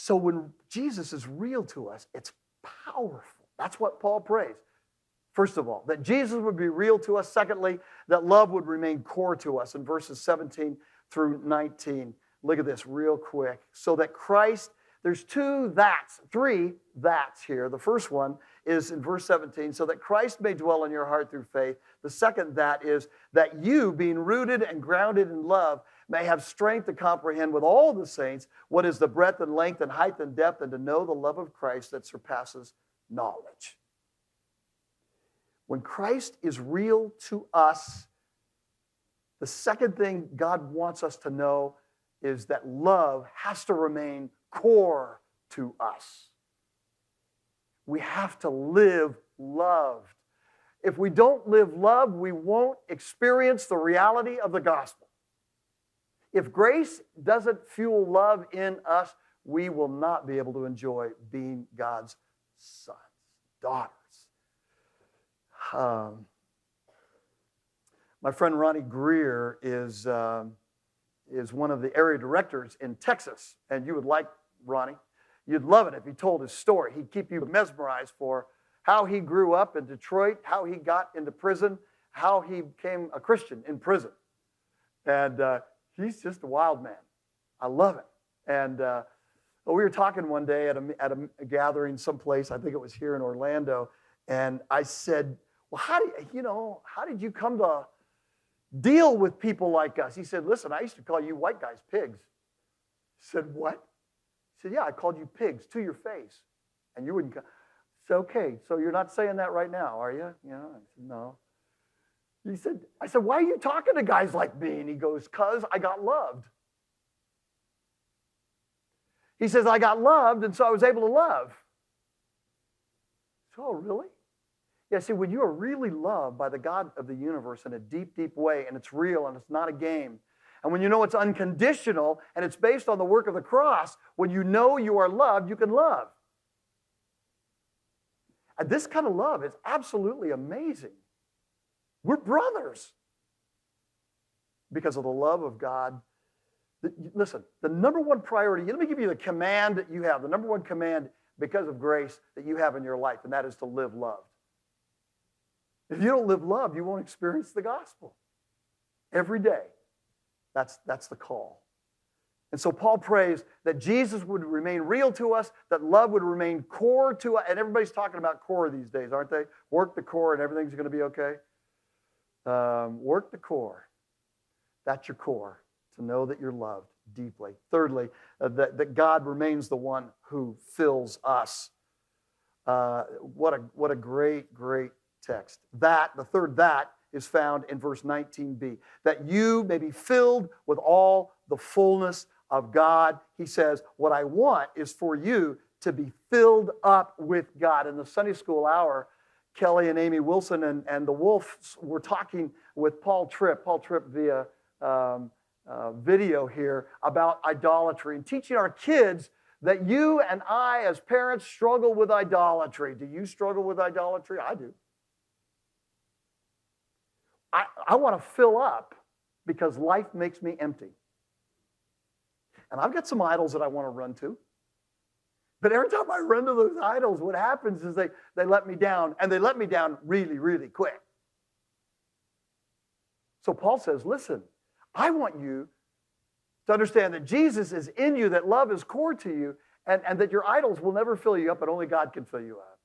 So when Jesus is real to us, it's powerful. That's what Paul prays. First of all, that Jesus would be real to us. Secondly, that love would remain core to us in verses 17 through 19. Look at this real quick. So that Christ, there's three that's here. The first one is in verse 17, so that Christ may dwell in your heart through faith. The second that is that you, being rooted and grounded in love, may have strength to comprehend with all the saints what is the breadth and length and height and depth, and to know the love of Christ that surpasses knowledge. When Christ is real to us, the second thing God wants us to know is that love has to remain core to us. We have to live loved. If we don't live love, we won't experience the reality of the gospel. If grace doesn't fuel love in us, we will not be able to enjoy being God's sons, daughters. My friend Ronnie Greer is one of the area directors in Texas, and you would like Ronnie. You'd love it if he told his story. He'd keep you mesmerized for how he grew up in Detroit, how he got into prison, how he became a Christian in prison. And he's just a wild man. I love it. And we were talking one day at a gathering someplace, I think it was here in Orlando, and I said, well, how did you come to deal with people like us? He said, listen, I used to call you white guys pigs. I said, what? He said, yeah, I called you pigs to your face. And you wouldn't come. I said, okay, so you're not saying that right now, are you? You know, I said, no. I said, why are you talking to guys like me? And he goes, because I got loved. He says, I got loved, and so I was able to love. So, oh, really? Yeah, see, when you are really loved by the God of the universe in a deep, deep way, and it's real and it's not a game, and when you know it's unconditional and it's based on the work of the cross, when you know you are loved, you can love. And this kind of love is absolutely amazing. We're brothers because of the love of God. Listen, the number one priority, let me give you the command that you have, the number one command because of grace that you have in your life, and that is to live loved. If you don't live love, you won't experience the gospel. Every day, that's the call. And so Paul prays that Jesus would remain real to us, that love would remain core to us. And everybody's talking about core these days, aren't they? Work the core and everything's going to be okay. Work the core. That's your core, to know that you're loved deeply. Thirdly, that God remains the one who fills us. What a great, great text. The third that is found in verse 19b. That you may be filled with all the fullness of God. He says, what I want is for you to be filled up with God. In the Sunday school hour, Kelly and Amy Wilson and the Wolves were talking with Paul Tripp via video here about idolatry and teaching our kids that you and I as parents struggle with idolatry. Do you struggle with idolatry? I do. I want to fill up because life makes me empty. And I've got some idols that I want to run to. But every time I run to those idols, what happens is they let me down, and they let me down really, really quick. So Paul says, listen, I want you to understand that Jesus is in you, that love is core to you, and that your idols will never fill you up, but only God can fill you up.